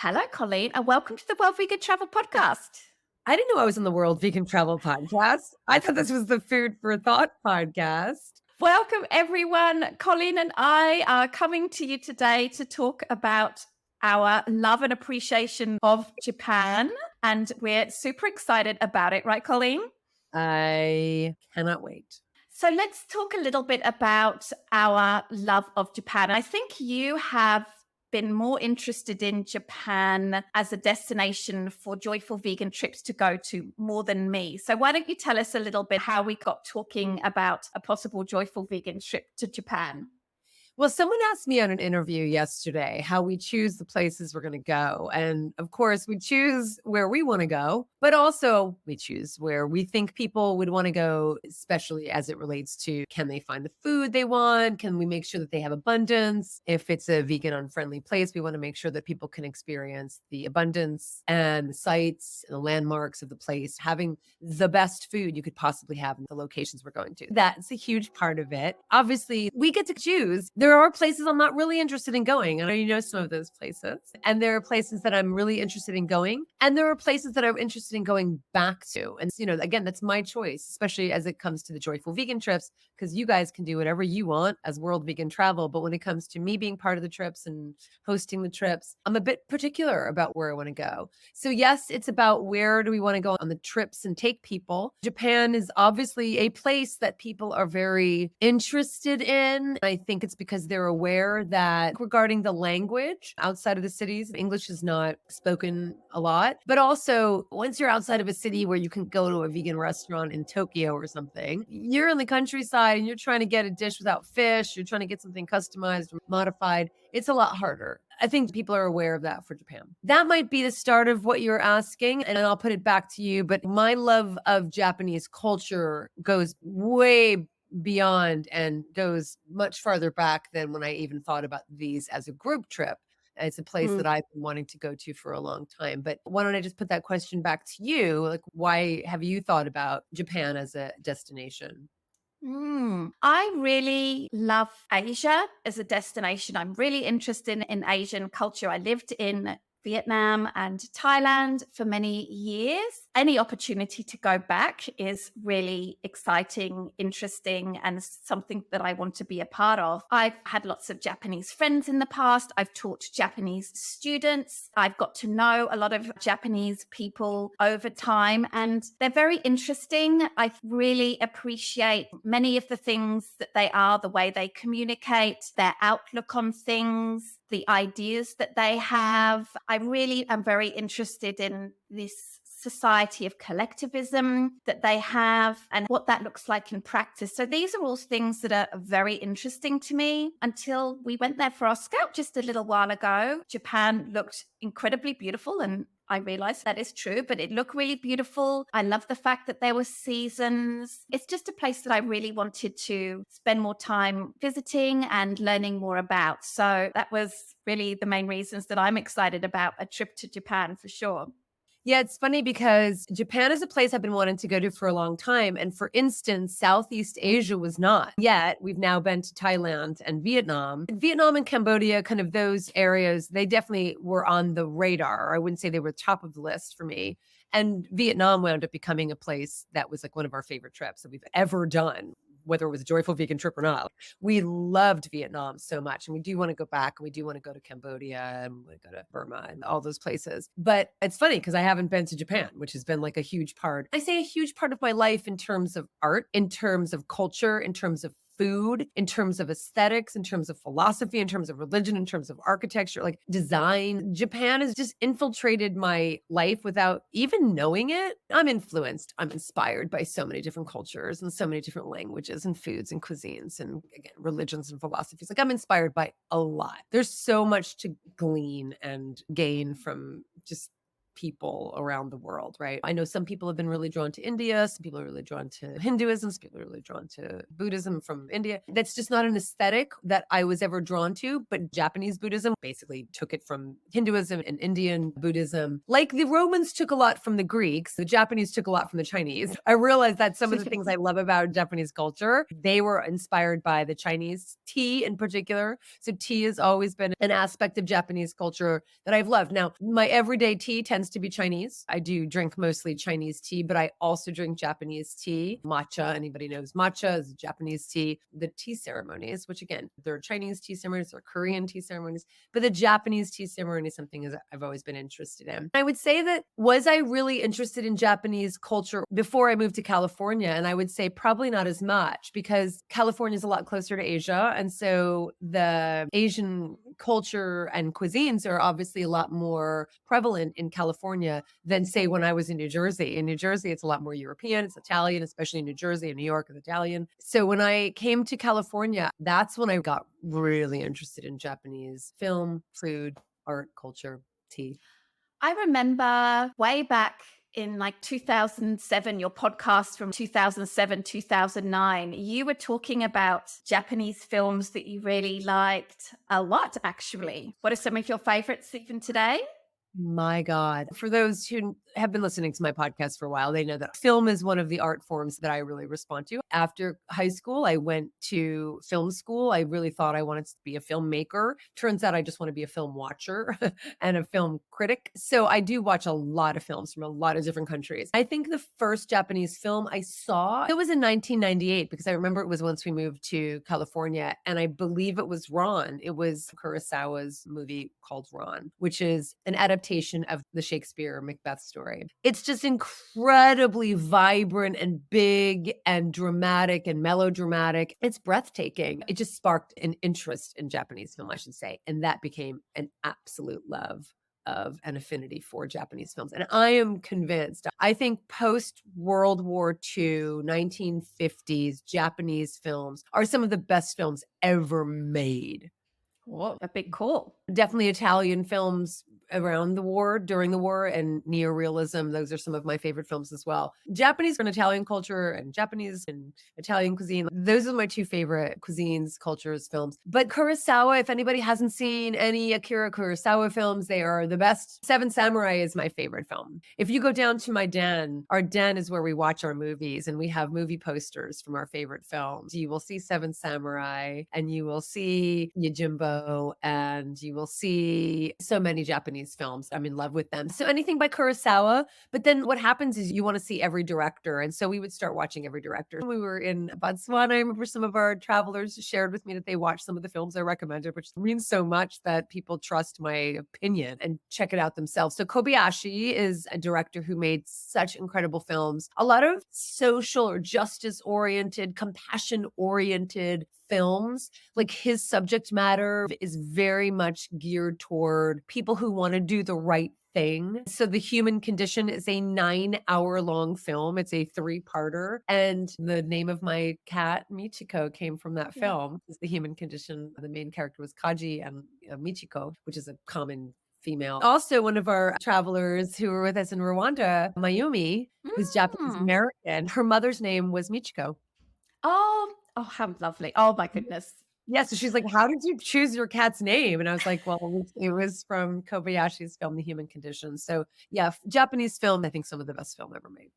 Hello, Colleen, and welcome to the World Vegan Travel Podcast. I didn't know I was in the World Vegan Travel Podcast. I thought this was the Food for Thought podcast. Welcome, everyone. Colleen and I are coming to you today to talk about our love and appreciation of Japan. And we're super excited about it, right, Colleen? I cannot wait. So let's talk a little bit about our love of Japan. I think you have been more interested in Japan as a destination for joyful vegan trips to go to more than me. So why don't you tell us a little bit how we got talking about a possible joyful vegan trip to Japan? Well, someone asked me on an interview yesterday how we choose the places we're going to go. And of course, we choose where we want to go, but also we choose where we think people would want to go, especially as it relates to can they find the food they want? Can we make sure that they have abundance? If it's a vegan unfriendly place, we want to make sure that people can experience the abundance and the sights and the landmarks of the place, having the best food you could possibly have in the locations we're going to. That's a huge part of it. Obviously, we get to choose. There are places I'm not really interested in going. I know you know some of those places. And there are places that I'm really interested in going. And there are places that I'm interested in going back to. And, again, that's my choice, especially as it comes to the joyful vegan trips, because you guys can do whatever you want as World Vegan Travel. But when it comes to me being part of the trips and hosting the trips, I'm a bit particular about where I want to go. So, yes, it's about where do we want to go on the trips and take people. Japan is obviously a place that people are very interested in. I think it's because they're aware that regarding the language outside of the cities, English is not spoken a lot. But also, once you're outside of a city where you can go to a vegan restaurant in Tokyo or something, you're in the countryside and you're trying to get a dish without fish, you're trying to get something customized or modified. It's a lot harder. I think people are aware of that for Japan. That might be the start of what you're asking, and I'll put it back to you. But my love of Japanese culture goes way beyond and goes much farther back than when I even thought about these as a group trip. It's a place that I've been wanting to go to for a long time. But why don't I just put that question back to you? Like, why have you thought about Japan as a destination? I really love Asia as a destination. I'm really interested in Asian culture. I lived in Vietnam and Thailand for many years. Any opportunity to go back is really exciting, interesting, and something that I want to be a part of. I've had lots of Japanese friends in the past. I've taught Japanese students. I've got to know a lot of Japanese people over time, and they're very interesting. I really appreciate many of the things that they are, the way they communicate, their outlook on things, the ideas that they have. I really am very interested in this society of collectivism that they have and what that looks like in practice. So these are all things that are very interesting to me until we went there for our scout just a little while ago. Japan looked incredibly beautiful, and I realized that is true, but it looked really beautiful. I love the fact that there were seasons. It's just a place that I really wanted to spend more time visiting and learning more about. So that was really the main reasons that I'm excited about a trip to Japan for sure. Yeah, it's funny because Japan is a place I've been wanting to go to for a long time. And for instance, Southeast Asia was not yet. We've now been to Thailand and Vietnam. Vietnam and Cambodia, kind of those areas, they definitely were on the radar. I wouldn't say they were top of the list for me. And Vietnam wound up becoming a place that was like one of our favorite trips that we've ever done, whether it was a joyful vegan trip or not. We loved Vietnam so much. And we do want to go back. And we do want to go to Cambodia and we want to go to Burma and all those places. But it's funny because I haven't been to Japan, which has been like a huge part. I say a huge part of my life in terms of art, in terms of culture, in terms of food, in terms of aesthetics, in terms of philosophy, in terms of religion, in terms of architecture, like design. Japan has just infiltrated my life without even knowing it. I'm influenced, I'm inspired by so many different cultures and so many different languages and foods and cuisines and again, religions and philosophies. Like I'm inspired by a lot. There's so much to glean and gain from just people around the world, right? I know some people have been really drawn to India, some people are really drawn to Hinduism, some people are really drawn to Buddhism from India. That's just not an aesthetic that I was ever drawn to, but Japanese Buddhism basically took it from Hinduism and Indian Buddhism. Like the Romans took a lot from the Greeks, the Japanese took a lot from the Chinese. I realized that some of the things I love about Japanese culture, they were inspired by the Chinese, tea in particular. So tea has always been an aspect of Japanese culture that I've loved. Now, my everyday tea tends to be Chinese. I do drink mostly Chinese tea, but I also drink Japanese tea. Matcha, anybody knows matcha is Japanese tea. The tea ceremonies, which again, there are Chinese tea ceremonies or Korean tea ceremonies, but the Japanese tea ceremony is something that I've always been interested in. I would say that was I really interested in Japanese culture before I moved to California? And I would say probably not as much because California is a lot closer to Asia. And so the Asian culture and cuisines are obviously a lot more prevalent in California than say when I was in New Jersey. In New Jersey, it's a lot more European, it's Italian, especially in New Jersey and New York is Italian. So when I came to California, that's when I got really interested in Japanese film, food, art, culture, tea. I remember way back in like 2007, your podcast from 2007, 2009, you were talking about Japanese films that you really liked a lot, actually. What are some of your favorites even today? My God. For those who have been listening to my podcast for a while, they know that film is one of the art forms that I really respond to. After high school, I went to film school. I really thought I wanted to be a filmmaker. Turns out I just want to be a film watcher and a film critic. So I do watch a lot of films from a lot of different countries. I think the first Japanese film I saw, it was in 1998 because I remember it was once we moved to California and I believe it was Ron. It was Kurosawa's movie called Ron, which is an adaptation of the Shakespeare Macbeth story. It's just incredibly vibrant and big and dramatic and melodramatic. It's breathtaking. It just sparked an interest in Japanese film, I should say. And that became an absolute love of an affinity for Japanese films. And I am convinced, I think post World War II, 1950s Japanese films are some of the best films ever made. Whoa, a big call. Definitely Italian films around the war, during the war, and neorealism. Those are some of my favorite films as well. Japanese and Italian culture and Japanese and Italian cuisine. Those are my two favorite cuisines, cultures, films. But Kurosawa, if anybody hasn't seen any Akira Kurosawa films, they are the best. Seven Samurai is my favorite film. If you go down to my den, our den is where we watch our movies and we have movie posters from our favorite films. You will see Seven Samurai and you will see Yojimbo and you will see so many Japanese films. I'm in love with them. So anything by Kurosawa. But then what happens is you want to see every director. And so we would start watching every director. When we were in Botswana, I remember some of our travelers shared with me that they watched some of the films I recommended, which means so much that people trust my opinion and check it out themselves. So Kobayashi is a director who made such incredible films. A lot of social or justice oriented, compassion oriented films. Like his subject matter is very much geared toward people who want to do the right thing. So The Human Condition is a 9-hour long film. It's a 3-parter. And the name of my cat, Michiko, came from that Yeah. film. It's The Human Condition. The main character was Kaji and Michiko, which is a common female. Also, one of our travelers who were with us in Rwanda, Mayumi, who's Japanese Mm. American, her mother's name was Michiko. Oh, how lovely. Oh my goodness. Yeah, so she's like, "How did you choose your cat's name?" And I was like, "Well, it was from Kobayashi's film, The Human Condition." So, yeah, Japanese film, I think some of the best film ever made.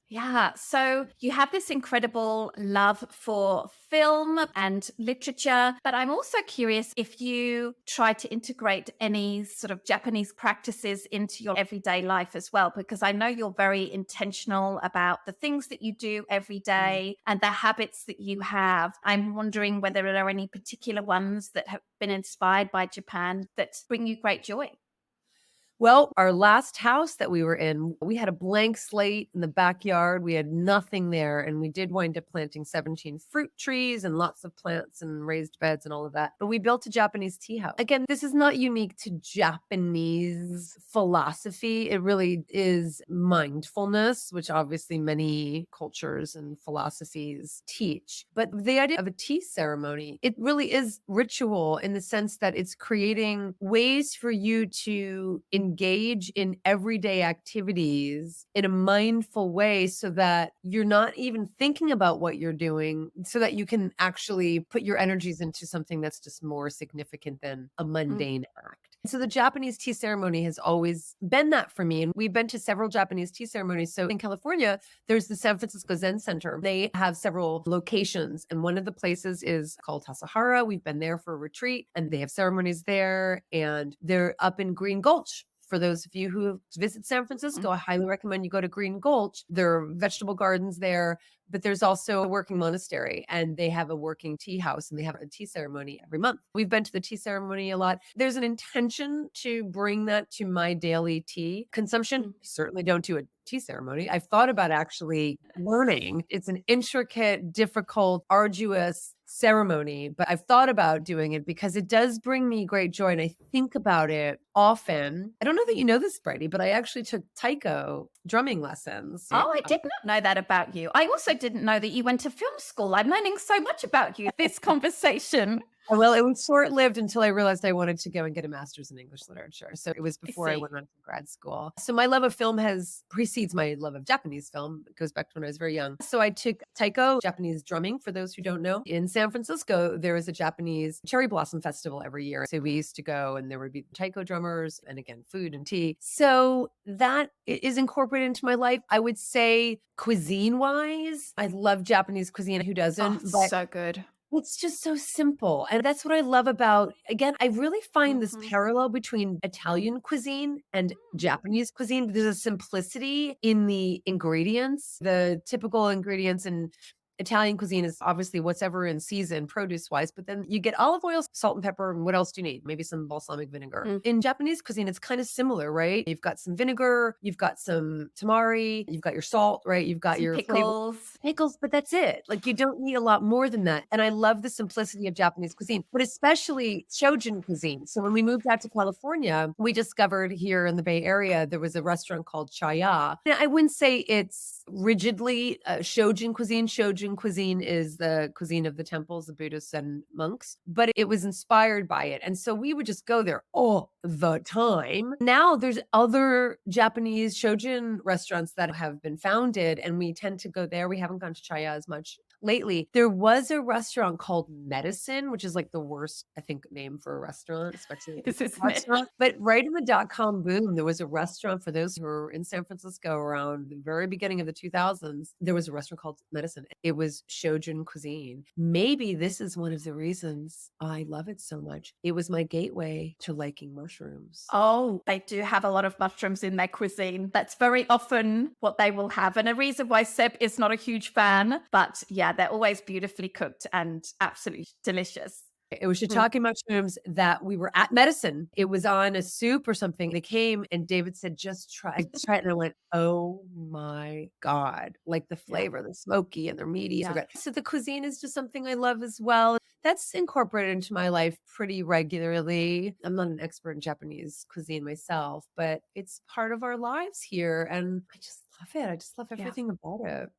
Yeah. So you have this incredible love for film and literature, but I'm also curious if you try to integrate any sort of Japanese practices into your everyday life as well, because I know you're very intentional about the things that you do every Mm. day and the habits that you have. I'm wondering whether there are any particular ones that have been inspired by Japan that bring you great joy. Well, our last house that we were in, we had a blank slate in the backyard. We had nothing there. And we did wind up planting 17 fruit trees and lots of plants and raised beds and all of that. But we built a Japanese tea house. Again, this is not unique to Japanese philosophy. It really is mindfulness, which obviously many cultures and philosophies teach. But the idea of a tea ceremony, it really is ritual in the sense that it's creating ways for you to engage in everyday activities in a mindful way so that you're not even thinking about what you're doing, so that you can actually put your energies into something that's just more significant than a Mm. mundane act. So the Japanese tea ceremony has always been that for me. And we've been to several Japanese tea ceremonies. So in California, there's the San Francisco Zen Center. They have several locations, and one of the places is called Tasahara. We've been there for a retreat, and they have ceremonies there, and they're up in Green Gulch. For those of you who visit San Mm. Francisco, I highly recommend you go to Green Gulch. There are vegetable gardens there, but there's also a working monastery, and they have a working tea house, and they have a tea ceremony every month. We've been to the tea ceremony a lot. There's an intention to bring that to my daily tea consumption. Mm. I certainly don't do a tea ceremony. I've thought about actually learning. It's an intricate, difficult, arduous ceremony, but I've thought about doing it because it does bring me great joy. And I think about it often. I don't know that you know this, Brady, but I actually took taiko drumming lessons. Oh, I did not know that about you. I also didn't know that you went to film school. I'm learning so much about you this conversation. Well, it was short-lived until I realized I wanted to go and get a master's in English literature. So it was I before I see. went on to grad school. So my love of film has precedes my love of Japanese film. It goes back to when I was very young. So I took taiko, Japanese drumming, for those who don't know. In San Francisco, there is a Japanese cherry blossom festival every year. So we used to go, and there would be taiko drummers and, again, food and tea. So that is incorporated into my life. I would say cuisine-wise, I love Japanese cuisine. Who Oh, doesn't? But so good. it's just so simple. And that's what I love about, again, I really find this Mhm. parallel between Italian cuisine and Japanese cuisine. There's a simplicity in the ingredients. The typical ingredients in Italian cuisine is obviously what's ever in season, produce wise, but then you get olive oil, salt and pepper, and what else do you need? Maybe some balsamic vinegar. Mm. In Japanese cuisine, it's kind of similar, right? You've got some vinegar, you've got some tamari, you've got your salt, right? You've got Some your flavor pickles. pickles, but that's it. Like, you don't need a lot more than that. And I love the simplicity of Japanese cuisine, but especially Shojin cuisine. So when we moved out to California, we discovered here in the Bay Area, there was a restaurant called Chaya. Now, I wouldn't say it's rigidly Shojin cuisine. Shojin cuisine is the cuisine of the temples, the Buddhists and monks, but it was inspired by it. And so we would just go there all the time. Now there's other Japanese Shojin restaurants that have been founded, and we tend to go there. We haven't gone to Chaya as much lately. There was a restaurant called Medicine, which is like the worst, I think, name for a restaurant, especially a This isn't it? restaurant. But right in the dot-com boom, there was a restaurant for those who were in San Francisco around the very beginning of the 2000s. There was a restaurant called Medicine. It was Shojin cuisine. Maybe this is one of the reasons I love it so much. It was my gateway to liking mushrooms. Oh, they do have a lot of mushrooms in their cuisine. That's very often what they will have. And a reason why Seb is not a huge fan, but yeah, they're always beautifully cooked and absolutely delicious. It was Mm. shiitake mushrooms that we were at Medicine. It was on a soup or something. They came and David said, just try. I tried it and I went, oh my God. Like the Yeah. flavor, the smoky and the meaty. So Yeah. good. So the cuisine is just something I love as well. That's incorporated into my life pretty regularly. I'm not an expert in Japanese cuisine myself, but it's part of our lives here. And I just love it. I just love Yeah. everything about it.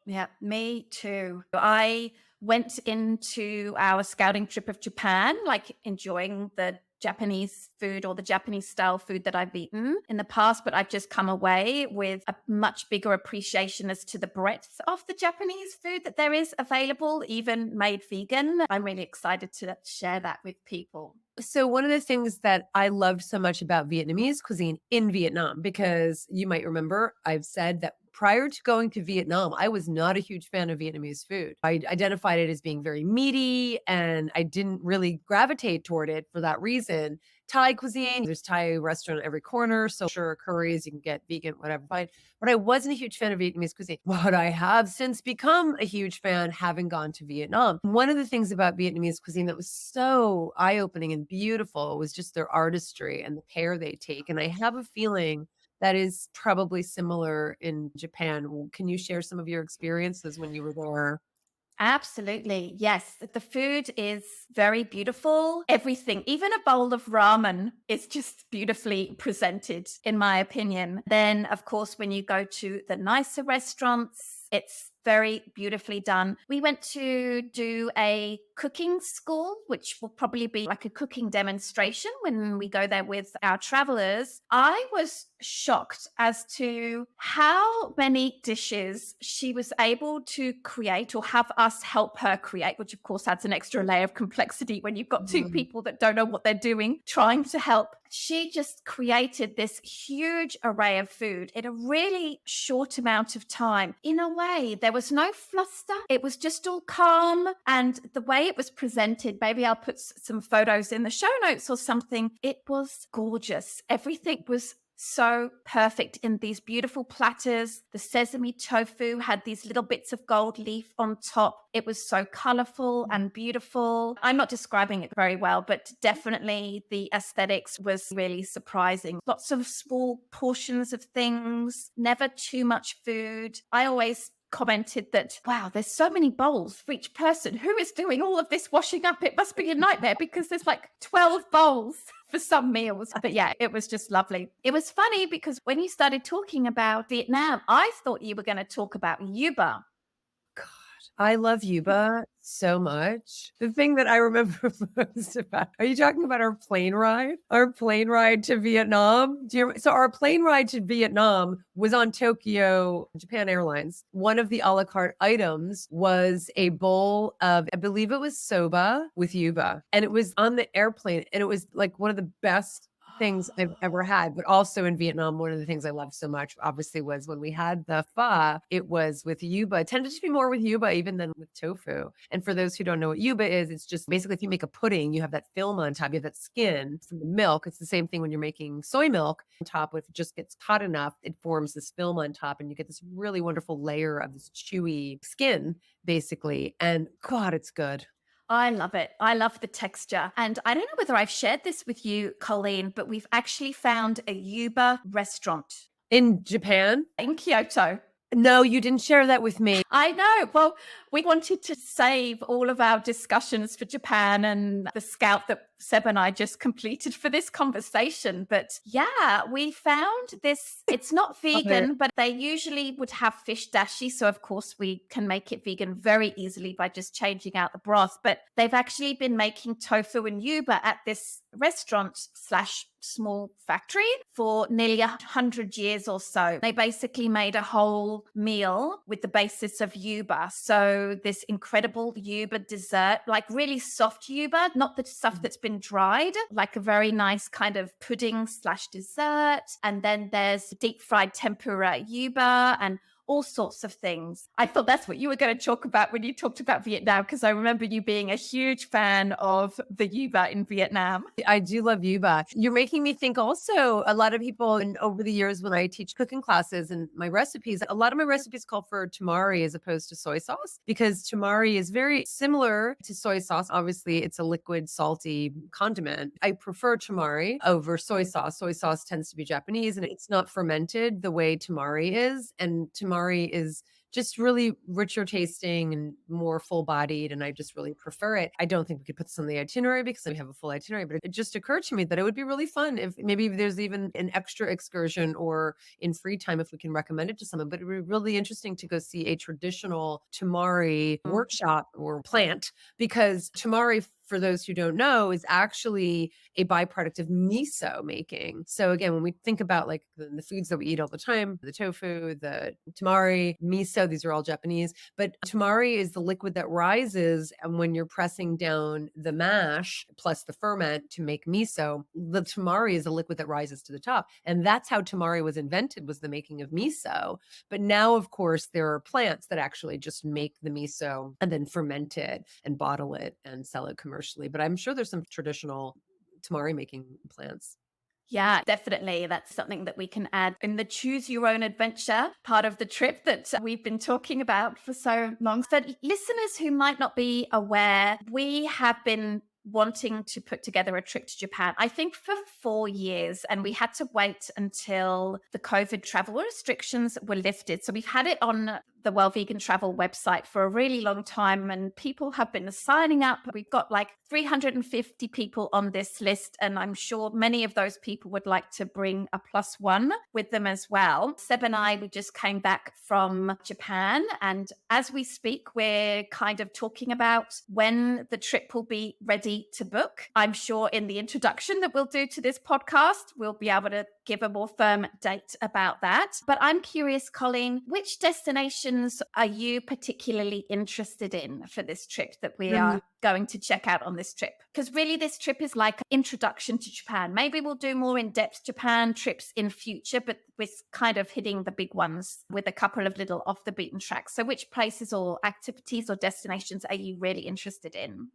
Yeah, me too. I went into our scouting trip of Japan, like enjoying the Japanese food or the Japanese style food that I've eaten in the past, but I've just come away with a much bigger appreciation as to the breadth of the Japanese food that there is available, even made vegan. I'm really excited to share that with people. So one of the things that I loved so much about Vietnamese cuisine in Vietnam, because you might remember I've said that prior to going to Vietnam, I was not a huge fan of Vietnamese food. I identified it as being very meaty, and I didn't really gravitate toward it for that reason. Thai cuisine, there's Thai restaurant at every corner. So sure, curries, you can get vegan, whatever, fine. But I wasn't a huge fan of Vietnamese cuisine. But I have since become a huge fan having gone to Vietnam. One of the things about Vietnamese cuisine that was so eye-opening and beautiful was just their artistry and the care they take. And I have a feeling that is probably similar in Japan. Can you share some of your experiences when you were there? Absolutely. Yes. The food is very beautiful. Everything, even a bowl of ramen, is just beautifully presented, in my opinion. Then, of course, when you go to the nicer restaurants, it's very beautifully done. We went to do a cooking school, which will probably be like a cooking demonstration when we go there with our travelers. I was shocked as to how many dishes she was able to create or have us help her create, which of course adds an extra layer of complexity when you've got two Mhm. people that don't know what they're doing trying to help. She just created this huge array of food in a really short amount of time. In a way, there was no fluster. It was just all calm. And the way it was presented, maybe I'll put some photos in the show notes or something. It was gorgeous. Everything was so perfect in these beautiful platters. The sesame tofu had these little bits of gold leaf on top. It was so colorful and beautiful. I'm not describing it very well, but definitely the aesthetics was really surprising. Lots of small portions of things, never too much food. I always commented that, wow, there's so many bowls for each person. Who is doing all of this washing up? It must be a nightmare because there's like 12 bowls for some meals. But yeah, it was just lovely. It was funny because when you started talking about Vietnam, I thought you were going to talk about Yuba. God, I love Yuba so much. The thing that I remember most about, are you talking about our plane ride? Our plane ride to Vietnam? So our plane ride to Vietnam was on Tokyo Japan Airlines. One of the a la carte items was a bowl of, I believe it was soba with Yuba. And it was on the airplane. And it was like one of the best things I've ever had. But also in Vietnam, one of the things I loved so much, obviously, was when we had the pho, it was with yuba. It tended to be more with yuba even than with tofu. And for those who don't know what yuba is, it's just basically if you make a pudding, you have that film on top, you have that skin from the milk. It's the same thing when you're making soy milk on top. If it just gets hot enough, it forms this film on top and you get this really wonderful layer of this chewy skin, basically. And God, it's good. I love it. I love the texture. And I don't know whether I've shared this with you, Colleen, but we've actually found a Yuba restaurant In Japan? in Kyoto. No, you didn't share that with me. I know. Well, we wanted to save all of our discussions for Japan and the scout that Seb and I just completed for this conversation. But yeah, we found this. It's not Love it. vegan, but they usually would have fish dashi. So, of course, we can make it vegan very easily by just changing out the broth. But they've actually been making tofu and yuba at this restaurant slash small factory for nearly 100 years or so. They basically made a whole meal with the basis of yuba. So this incredible yuba dessert, like really soft yuba, not the stuff that's been dried, like a very nice kind of pudding slash dessert. And then there's deep fried tempura yuba and all sorts of things. I thought that's what you were going to talk about when you talked about Vietnam, because I remember you being a huge fan of the yuba in Vietnam. I do love yuba. You're making me think also a lot of people, and over the years when I teach cooking classes and my recipes, a lot of my recipes call for tamari as opposed to soy sauce because tamari is very similar to soy sauce. Obviously, it's a liquid, salty condiment. I prefer tamari over soy sauce. Soy sauce tends to be Japanese and it's not fermented the way tamari is. And tamari is just really richer tasting and more full bodied. And I just really prefer it. I don't think we could put this on the itinerary because we have a full itinerary, but it just occurred to me that it would be really fun if maybe there's even an extra excursion or in free time if we can recommend it to someone. But it would be really interesting to go see a traditional tamari workshop or plant because tamari, for those who don't know, is actually a byproduct of miso making. So again, when we think about like the foods that we eat all the time, the tofu, the tamari, miso, these are all Japanese, but tamari is the liquid that rises. And when you're pressing down the mash plus the ferment to make miso, the tamari is a liquid that rises to the top. And that's how tamari was invented, was the making of miso. But now, of course, there are plants that actually just make the miso and then ferment it and bottle it and sell it commercially. But I'm sure there's some traditional tamari making plants. Yeah, definitely. That's something that we can add in the choose your own adventure part of the trip that we've been talking about for so long. For listeners who might not be aware, we have been wanting to put together a trip to Japan, I think for 4 years, and we had to wait until the COVID travel restrictions were lifted. So we've had it on the Well Vegan Travel website for a really long time, and people have been signing up. We've got like 350 people on this list, and I'm sure many of those people would like to bring a plus one with them as well. Seb and I, we just came back from Japan, and as we speak, we're kind of talking about when the trip will be ready to book. I'm sure in the introduction that we'll do to this podcast, we'll be able to give a more firm date about that. But I'm curious, Colleen, which destinations are you particularly interested in for this trip that we are going to check out on this trip? Because really this trip is like an introduction to Japan. Maybe we'll do more in-depth Japan trips in future, but we're kind of hitting the big ones with a couple of little off the beaten tracks. So which places or activities or destinations are you really interested in?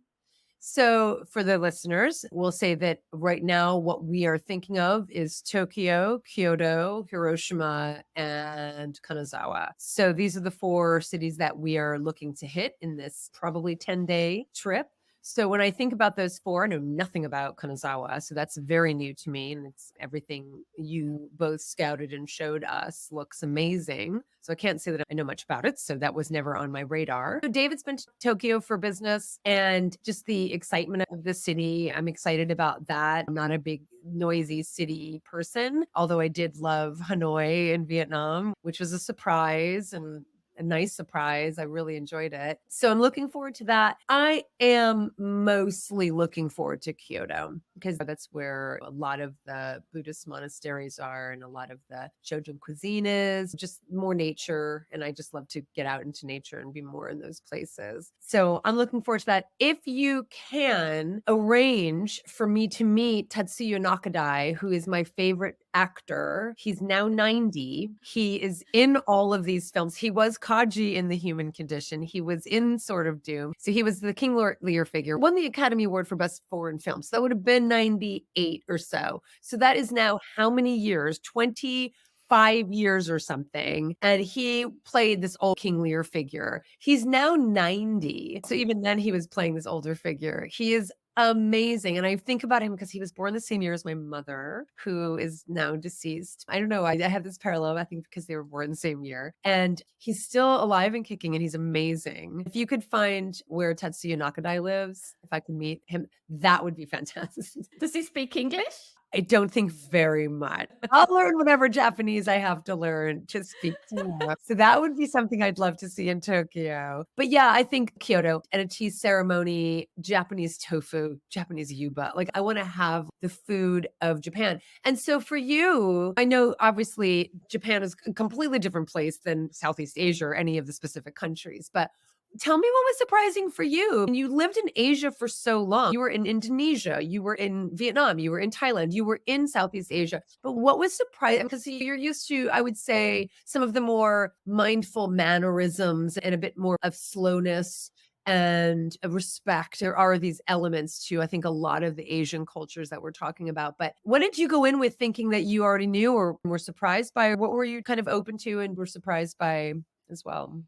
So, for the listeners, we'll say that right now, what we are thinking of is Tokyo, Kyoto, Hiroshima, and Kanazawa. So, these are the four cities that we are looking to hit in this probably 10-day trip. So, when I think about those four, I know nothing about Kanazawa. So, that's very new to me. And it's everything you both scouted and showed us looks amazing. So I can't say that I know much about it. So that was never on my radar. So David's been to Tokyo for business and just the excitement of the city. I'm excited about that. I'm not a big noisy city person, although I did love Hanoi in Vietnam, which was a surprise and a nice surprise. I really enjoyed it. So I'm looking forward to that. I am mostly looking forward to Kyoto because that's where a lot of the Buddhist monasteries are and a lot of the Shojin cuisine is, just more nature. And I just love to get out into nature and be more in those places. So I'm looking forward to that. If you can arrange for me to meet Tatsuya Nakadai, who is my favorite actor. He's now 90. He is in all of these films. He was Kaji in The Human Condition. He was in Sword of Doom. So he was the King Lear figure. Won the Academy Award for Best Foreign Film. So that would have been 98 or so. So that is now how many years? 25 years or something. And he played this old King Lear figure. He's now 90. So even then he was playing this older figure. He is amazing. And I think about him because he was born the same year as my mother, who is now deceased. I don't know. I have this parallel, I think, because they were born the same year. And he's still alive and kicking, and he's amazing. If you could find where Tetsuya Nakadai lives, if I could meet him, that would be fantastic. Does he speak English? I don't think very much. I'll learn whatever Japanese I have to learn to speak to him. So that would be something I'd love to see in Tokyo. But yeah, I think Kyoto and a tea ceremony, Japanese tofu, Japanese yuba. Like I want to have the food of Japan. And so for you, I know obviously Japan is a completely different place than Southeast Asia or any of the specific countries, but tell me what was surprising for you. And you lived in Asia for so long. You were in Indonesia, you were in Vietnam, you were in Thailand, you were in Southeast Asia. But what was surprising? Because you're used to, I would say, some of the more mindful mannerisms and a bit more of slowness and a respect. There are these elements to, I think, a lot of the Asian cultures that we're talking about. But what did you go in with thinking that you already knew or were surprised by? What were you kind of open to and were surprised by as well?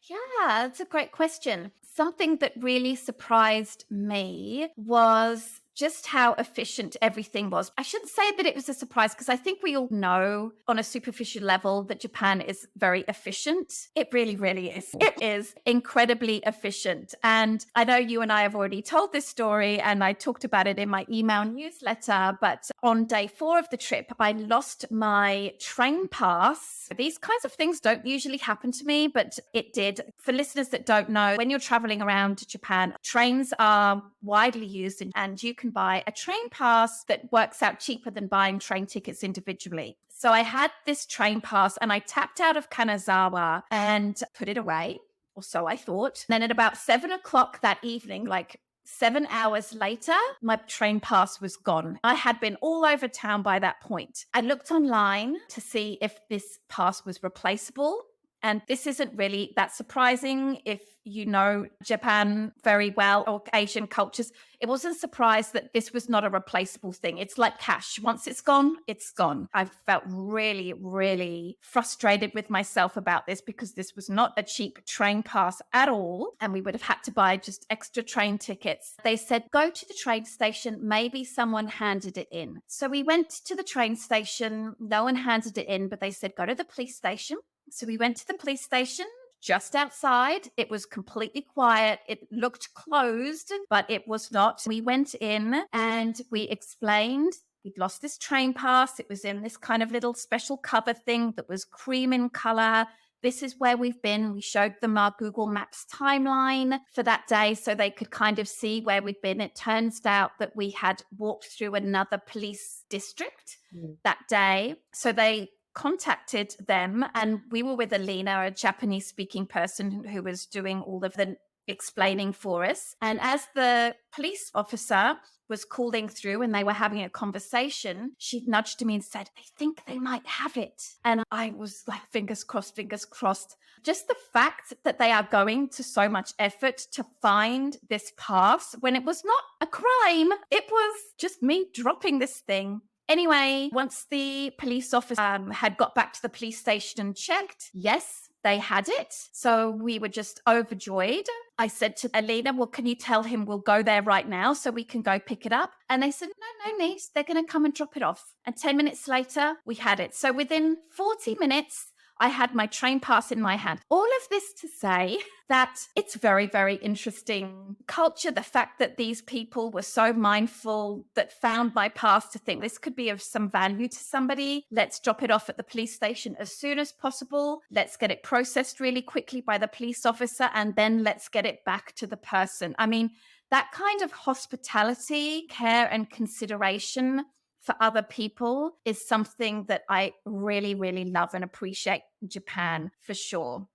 Yeah, that's a great question. Something that really surprised me was just how efficient everything was. I shouldn't say that it was a surprise because I think we all know on a superficial level that Japan is very efficient. It really, really is. It is incredibly efficient. And I know you and I have already told this story and I talked about it in my email newsletter, but on day 4 of the trip, I lost my train pass. These kinds of things don't usually happen to me, but it did. For listeners that don't know, when you're traveling around Japan, trains are widely used and you can buy a train pass that works out cheaper than buying train tickets individually. So I had this train pass and I tapped out of Kanazawa and put it away, or so I thought. Then at about 7 o'clock that evening, like 7 hours later, my train pass was gone. I had been all over town by that point. I looked online to see if this pass was replaceable. And this isn't really that surprising if you know Japan very well or Asian cultures. It wasn't a surprise that this was not a replaceable thing. It's like cash. Once it's gone, it's gone. I felt really, really frustrated with myself about this because this was not a cheap train pass at all. And we would have had to buy just extra train tickets. They said, go to the train station. Maybe someone handed it in. So we went to the train station. No one handed it in, but they said, go to the police station. So we went to the police station. just outside. It was completely quiet. It looked closed, but it was not. We went in and we explained we'd lost this train pass. It was in this kind of little special cover thing that was cream in color. This is where we've been. We showed them our Google Maps timeline for that day so they could kind of see where we'd been. It turns out that we had walked through another police district Mm. that day. So they contacted them, and we were with Alina, a Japanese speaking person who was doing all of the explaining for us. And as the police officer was calling through and they were having a conversation, she nudged me and said, I think they might have it. And I was like, fingers crossed, fingers crossed. Just the fact that they are going to so much effort to find this pass when it was not a crime, it was just me dropping this thing. Anyway, once the police officer had got back to the police station and checked, yes, they had it. So we were just overjoyed. I said to Alina, well, can you tell him we'll go there right now so we can go pick it up? And they said, no need. They're going to come and drop it off. And 10 minutes later, we had it. So within 40 minutes, I had my train pass in my hand. All of this to say that it's very, very interesting culture. The fact that these people were so mindful, that found my pass to think this could be of some value to somebody. Let's drop it off at the police station as soon as possible. Let's get it processed really quickly by the police officer, and then let's get it back to the person. I mean, that kind of hospitality, care, and consideration for other people is something that I really, really love and appreciate in Japan for sure.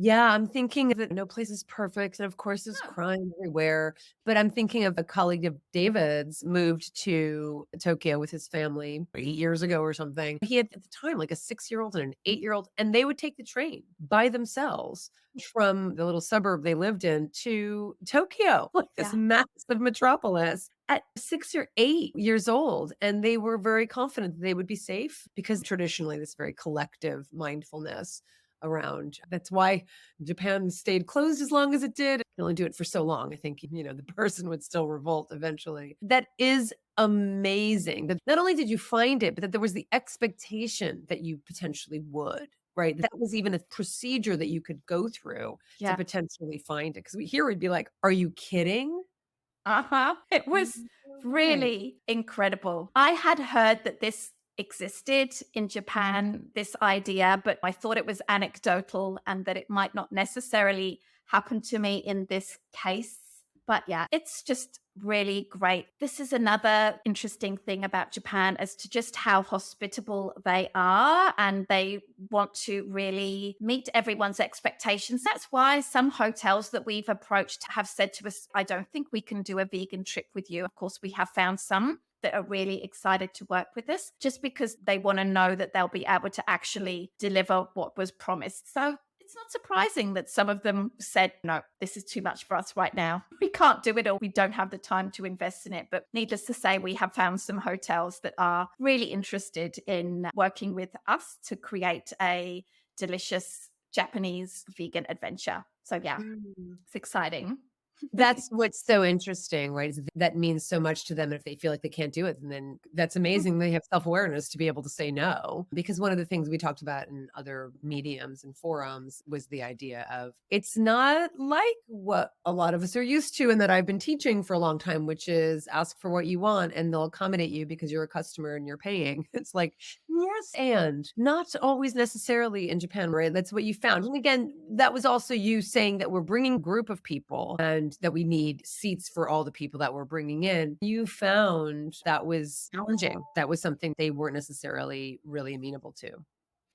Yeah, I'm thinking that no place is perfect, and of course, there's Oh, crime everywhere, but I'm thinking of a colleague of David's moved to Tokyo with his family 8 years ago or something. He had, at the time, like, a 6-year-old and an 8-year-old, and they would take the train by themselves from the little suburb they lived in to Tokyo, like this yeah. massive metropolis, at 6 or 8 years old, and they were very confident that they would be safe because traditionally, this very collective mindfulness around. That's why Japan stayed closed as long as it did. It can only do it for so long. I think, the person would still revolt eventually. That is amazing. That not only did you find it, but that there was the expectation that you potentially would. Right. That was even a procedure that you could go through to Yeah. potentially find it. Because here we'd be like, are you kidding? Uh-huh. It was No way. really incredible. I had heard that this existed in Japan, this idea, but I thought it was anecdotal and that it might not necessarily happen to me in this case. But yeah, it's just really great. This is another interesting thing about Japan as to just how hospitable they are, and they want to really meet everyone's expectations. That's why some hotels that we've approached have said to us, I don't think we can do a vegan trip with you. Of course, we have found some that are really excited to work with us just because they want to know that they'll be able to actually deliver what was promised. So it's not surprising that some of them said, no, this is too much for us right now. We can't do it, or we don't have the time to invest in it. But needless to say, we have found some hotels that are really interested in working with us to create a delicious Japanese vegan adventure. So yeah, Mm. it's exciting. That's what's so interesting, right? Is that means so much to them, and if they feel like they can't do it, and then that's amazing they have self-awareness to be able to say no. Because one of the things we talked about in other mediums and forums was the idea of it's not like what a lot of us are used to and that I've been teaching for a long time, which is ask for what you want and they'll accommodate you because you're a customer and you're paying. It's like, yes, and not always necessarily in Japan, right? That's what you found. And again, that was also you saying that we're bringing a group of people and that we need seats for all the people that we're bringing in. You found that was challenging. That was something they weren't necessarily really amenable to.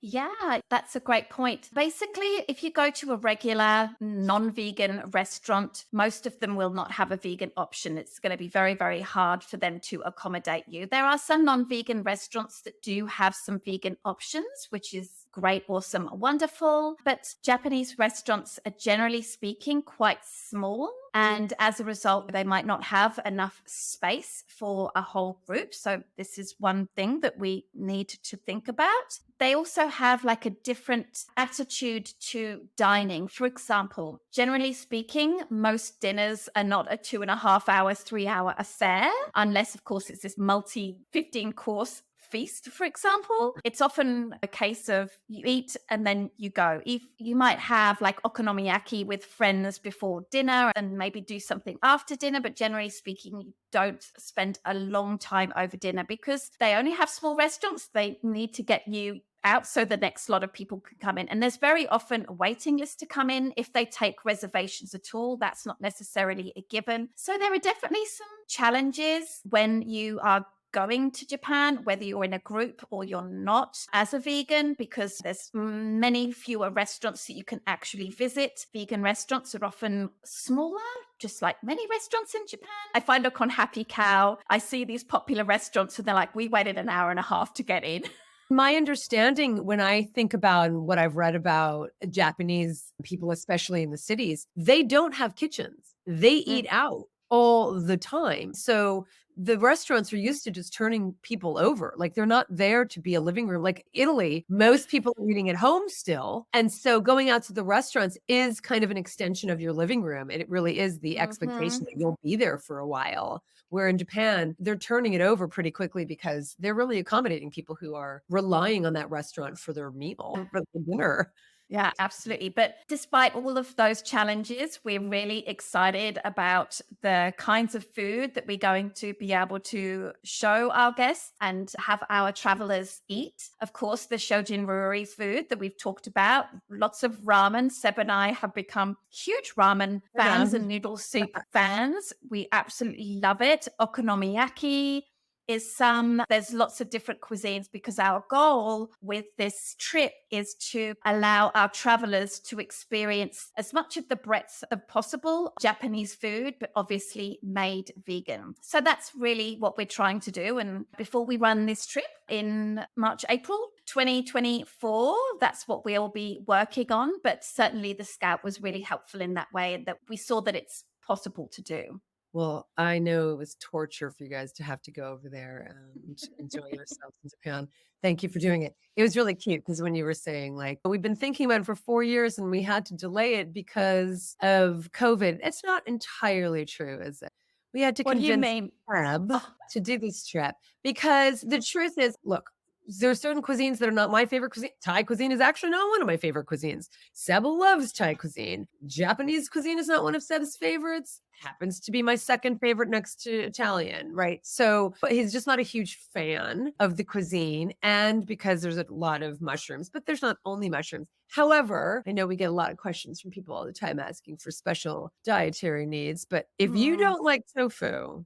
Yeah, that's a great point. Basically, if you go to a regular non vegan restaurant, most of them will not have a vegan option. It's going to be very, very hard for them to accommodate you. There are some non vegan restaurants that do have some vegan options, which is great, awesome, wonderful. But Japanese restaurants are generally speaking quite small. And as a result, they might not have enough space for a whole group. So, this is one thing that we need to think about. They also have like a different attitude to dining. For example, generally speaking, most dinners are not a 2.5 hours, 3 hour affair, unless, of course, it's this multi 15 course feast, for example, it's often a case of you eat and then you go. If you might have like okonomiyaki with friends before dinner and maybe do something after dinner, but generally speaking, you don't spend a long time over dinner because they only have small restaurants. They need to get you out so the next lot of people can come in. And there's very often a waiting list to come in. If they take reservations at all, that's not necessarily a given. So there are definitely some challenges when you are going to Japan, whether you're in a group or you're not as a vegan, because there's many fewer restaurants that you can actually visit. Vegan restaurants are often smaller, just like many restaurants in Japan. I find look on Happy Cow, I see these popular restaurants and they're like, we waited an hour and a half to get in. My understanding when I think about and what I've read about Japanese people, especially in the cities, they don't have kitchens. They eat out all the time. So the restaurants are used to just turning people over. Like they're not there to be a living room. Like Italy, most people are eating at home still. And so going out to the restaurants is kind of an extension of your living room. And it really is the expectation Mhm. that you'll be there for a while. Where in Japan, they're turning it over pretty quickly because they're really accommodating people who are relying on that restaurant for their meal, for the dinner. Yeah, absolutely. But despite all of those challenges, we're really excited about the kinds of food that we're going to be able to show our guests and have our travelers eat. Of course, the Shojin Ruri's food that we've talked about, lots of ramen. Seb and I have become huge ramen Yeah. fans and noodle soup fans. We absolutely love it. Okonomiyaki, is there's lots of different cuisines because our goal with this trip is to allow our travelers to experience as much of the breadth of possible Japanese food, but obviously made vegan. So that's really what we're trying to do. And before we run this trip in March, April 2024, that's what we'll be working on. But certainly the Scout was really helpful in that way, that we saw that it's possible to do. Well, I know it was torture for you guys to have to go over there and enjoy yourselves in Japan. Thank you for doing it. It was really cute because when you were saying, like, we've been thinking about it for 4 years and we had to delay it because of COVID. It's not entirely true, is it? We had to What do you convince mean? Arab Oh, to do this trip because the truth is, look, there are certain cuisines that are not my favorite cuisine. Thai cuisine is actually not one of my favorite cuisines. Seb loves Thai cuisine. Japanese cuisine is not one of Seb's favorites. Happens to be my second favorite next to Italian, right? So, but he's just not a huge fan of the cuisine. And because there's a lot of mushrooms, but there's not only mushrooms. However, I know we get a lot of questions from people all the time asking for special dietary needs. But if you mm, don't like tofu,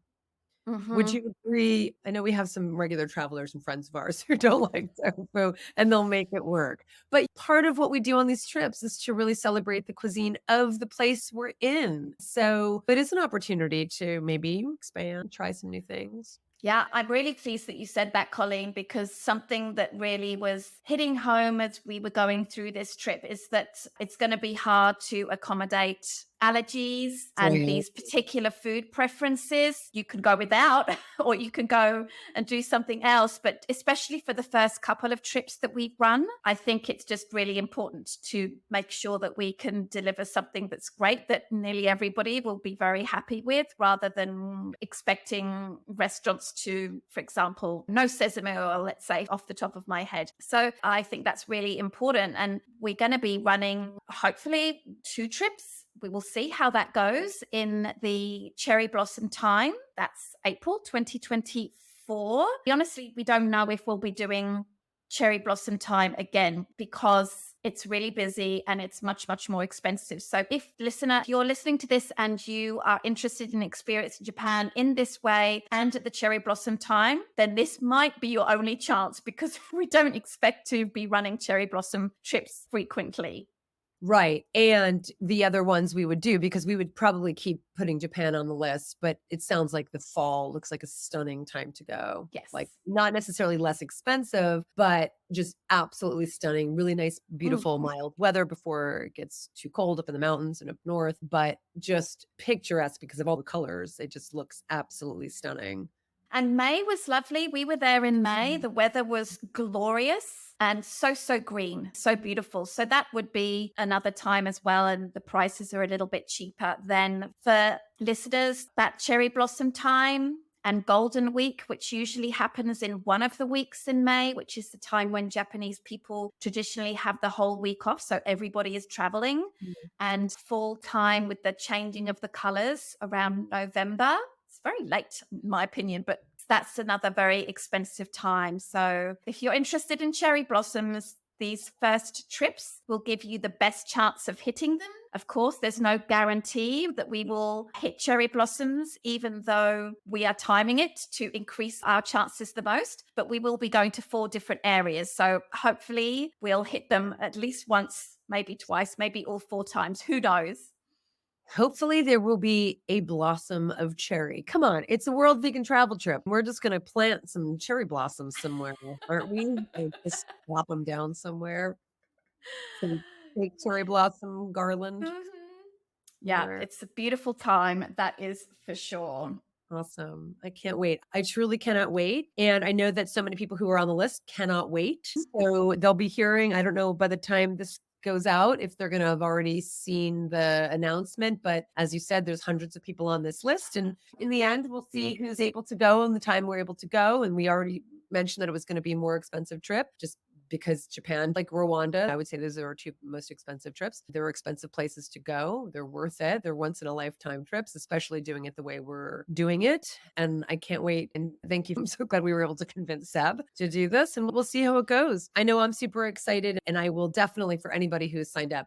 would mhm. you agree? I know we have some regular travelers and friends of ours who don't like tofu and they'll make it work. But part of what we do on these trips is to really celebrate the cuisine of the place we're in. So it is an opportunity to maybe expand, try some new things. Yeah, I'm really pleased that you said that, Colleen, because something that really was hitting home as we were going through this trip is that it's going to be hard to accommodate allergies and Right. these particular food preferences. You can go without, or you can go and do something else. But especially for the first couple of trips that we've run, I think it's just really important to make sure that we can deliver something that's great, that nearly everybody will be very happy with, rather than expecting restaurants to, for example, no sesame oil, let's say, off the top of my head. So I think that's really important. And we're going to be running, hopefully, 2 trips. We will see how that goes in the cherry blossom time. That's April 2024. Honestly, we don't know if we'll be doing cherry blossom time again because it's really busy and it's much, much more expensive. So if you're listening to this and you are interested in experiencing Japan in this way and at the cherry blossom time, then this might be your only chance because we don't expect to be running cherry blossom trips frequently. Right. And the other ones we would do because we would probably keep putting Japan on the list, but it sounds like the fall looks like a stunning time to go. Like Yes. not necessarily less expensive, but just absolutely stunning. Really nice, beautiful, Mm. mild weather before it gets too cold up in the mountains and up north, but just picturesque because of all the colors. It just looks absolutely stunning. And May was lovely. We were there in May. The weather was glorious and so, so green, so beautiful. So that would be another time as well. And the prices are a little bit cheaper. Then for listeners, that cherry blossom time, and Golden Week, which usually happens in one of the weeks in May, which is the time when Japanese people traditionally have the whole week off. So everybody is traveling, Mm. and fall time with the changing of the colors around November. It's very late, in my opinion, but that's another very expensive time. So if you're interested in cherry blossoms, these first trips will give you the best chance of hitting them. Of course, there's no guarantee that we will hit cherry blossoms, even though we are timing it to increase our chances the most. But we will be going to 4 different areas. So hopefully, we'll hit them at least once, maybe twice, maybe all 4 times. Who knows? Hopefully, there will be a blossom of cherry. Come on, it's a world vegan travel trip. We're just gonna plant some cherry blossoms somewhere, aren't we? And just plop them down somewhere. Some fake cherry blossom garland Mhm. Yeah, somewhere. it's a beautiful time. That is for sure. Awesome. I can't wait. I truly cannot wait. And I know that so many people who are on the list cannot wait. So they'll be hearing, I don't know by the time this goes out if they're going to have already seen the announcement. But as you said, there's hundreds of people on this list. And in the end, we'll see who's able to go and the time we're able to go. And we already mentioned that it was going to be a more expensive trip just because Japan, like Rwanda, I would say those are our 2 most expensive trips. They're expensive places to go. They're worth it. They're once in a lifetime trips, especially doing it the way we're doing it. And I can't wait. And thank you. I'm so glad we were able to convince Seb to do this and we'll see how it goes. I know I'm super excited and I will definitely, for anybody who's signed up,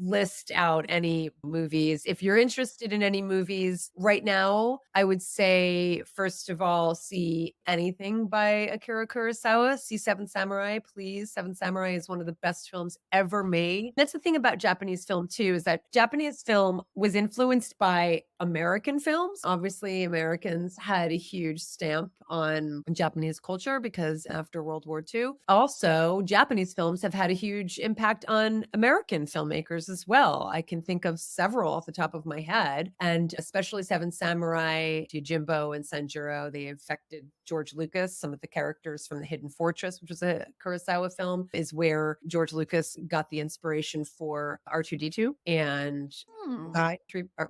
list out any movies. If you're interested in any movies right now, I would say, first of all, see anything by Akira Kurosawa. See Seven Samurai, please. Seven Samurai is one of the best films ever made. That's the thing about Japanese film, too, is that Japanese film was influenced by American films. Obviously, Americans had a huge stamp on Japanese culture because after World War II. Also, Japanese films have had a huge impact on American filmmakers as well. I can think of several off the top of my head, and especially Seven Samurai, Yojimbo, and Sanjuro. They affected George Lucas. Some of the characters from The Hidden Fortress, which was a Kurosawa film, is where George Lucas got the inspiration for R2D2 and Hmm. what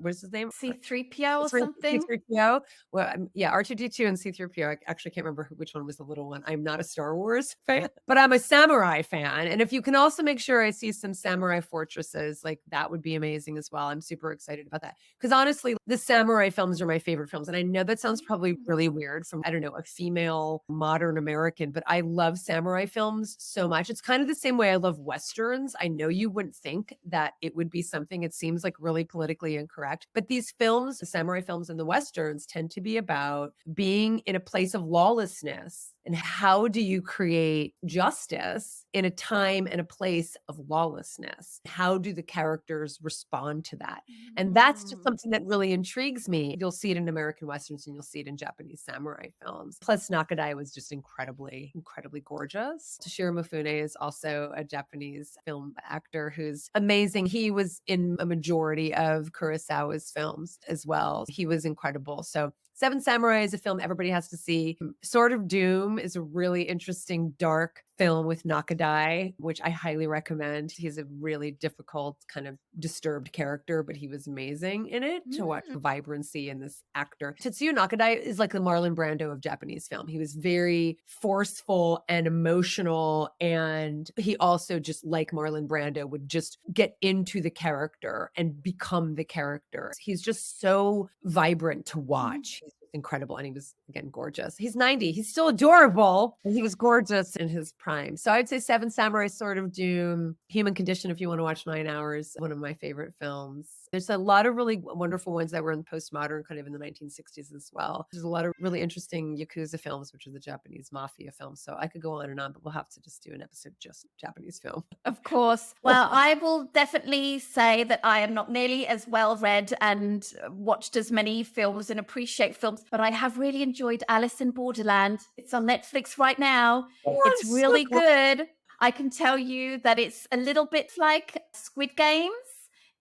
is his name? C3PO or It's right, something? C-3PO. Well, yeah, R2D2 and C-3PO. I actually can't remember which one was the little one. I'm not a Star Wars fan, but I'm a samurai fan. And if you can also make sure I see some samurai fortresses, like that would be amazing as well. I'm super excited about that. Because honestly, the samurai films are my favorite films. And I know that sounds probably really weird from, I don't know, a female modern American, but I love samurai films so much. It's kind of the same way I love Westerns. I know you wouldn't think that it would be something, it seems like really politically incorrect, but these films, the samurai films and the Westerns, tend to be about being in a place of lawlessness. And how do you create justice in a time and a place of lawlessness? How do the characters respond to that? And that's just Mm. something that really intrigues me. You'll see it in American Westerns and you'll see it in Japanese samurai films. Plus, Nakadai was just incredibly, incredibly gorgeous. Toshiro Mifune is also a Japanese film actor who's amazing. He was in a majority of Kurosawa's films as well. He was incredible. So Seven Samurai is a film everybody has to see. Sword of Doom is a really interesting, dark film with Nakadai, which I highly recommend. He's a really difficult, kind of disturbed character, but he was amazing in it to watch Mm. the vibrancy in this actor. Tetsuya Nakadai is like the Marlon Brando of Japanese film. He was very forceful and emotional. And he also, just like Marlon Brando, would just get into the character and become the character. He's just so vibrant to watch. He's incredible. And he was, again, gorgeous. He's 90. He's still adorable. And he was gorgeous in his prime. So I'd say Seven Samurai, Sword of Doom, Human Condition, if you want to watch 9 Hours, one of my favorite films. There's a lot of really wonderful ones that were in postmodern, kind of in the 1960s as well. There's a lot of really interesting Yakuza films, which are the Japanese mafia films. So I could go on and on, but we'll have to just do an episode just Japanese film. Of course. Well, I will definitely say that I am not nearly as well read and watched as many films and appreciate films, but I have really enjoyed Alice in Borderland. It's on Netflix right now. It's Yes. really good. I can tell you that it's a little bit like Squid Games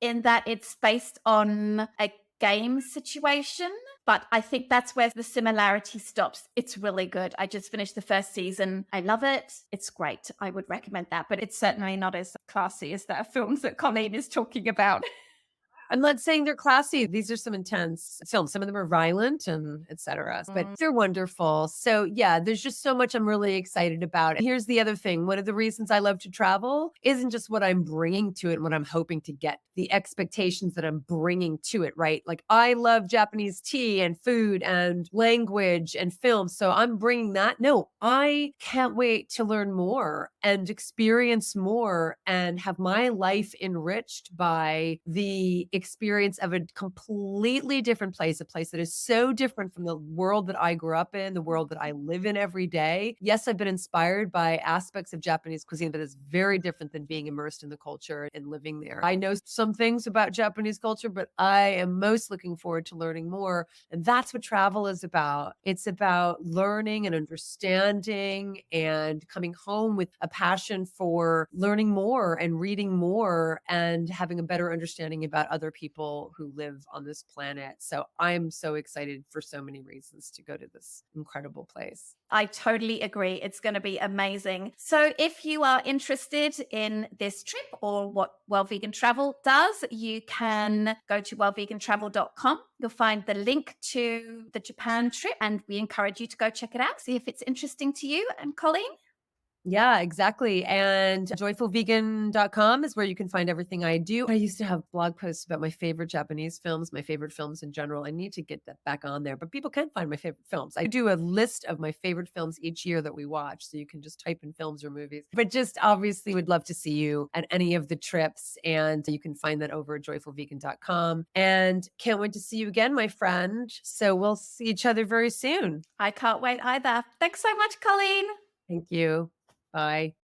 in that it's based on a game situation. But I think that's where the similarity stops. It's really good. I just finished the first season. I love it. It's great. I would recommend that, but it's certainly not as classy as the films that Colleen is talking about. I'm not saying they're classy. These are some intense films. Some of them are violent and etc. But Mm. they're wonderful. So yeah, there's just so much I'm really excited about. Here's the other thing. One of the reasons I love to travel isn't just what I'm bringing to it and what I'm hoping to get, the expectations that I'm bringing to it, right? Like I love Japanese tea and food and language and film. So I'm bringing that. No, I can't wait to learn more and experience more and have my life enriched by the experience of a completely different place, a place that is so different from the world that I grew up in, the world that I live in every day. Yes, I've been inspired by aspects of Japanese cuisine, but it's very different than being immersed in the culture and living there. I know some things about Japanese culture, but I am most looking forward to learning more. And that's what travel is about. It's about learning and understanding and coming home with a passion for learning more and reading more and having a better understanding about other people who live on this planet. So I'm so excited for so many reasons to go to this incredible place. I totally agree. It's going to be amazing. So, if you are interested in this trip or what Well Vegan Travel does, you can go to wellvegantravel.com. You'll find the link to the Japan trip, and we encourage you to go check it out, see if it's interesting to you. And Colleen, Yeah, exactly. And joyfulvegan.com is where you can find everything I do. I used to have blog posts about my favorite Japanese films, my favorite films in general. I need to get that back on there, but people can find my favorite films. I do a list of my favorite films each year that we watch. So you can just type in films or movies, but just obviously would love to see you at any of the trips. And you can find that over at joyfulvegan.com. And can't wait to see you again, my friend. So we'll see each other very soon. I can't wait either. Thanks so much, Colleen. Thank you. Bye.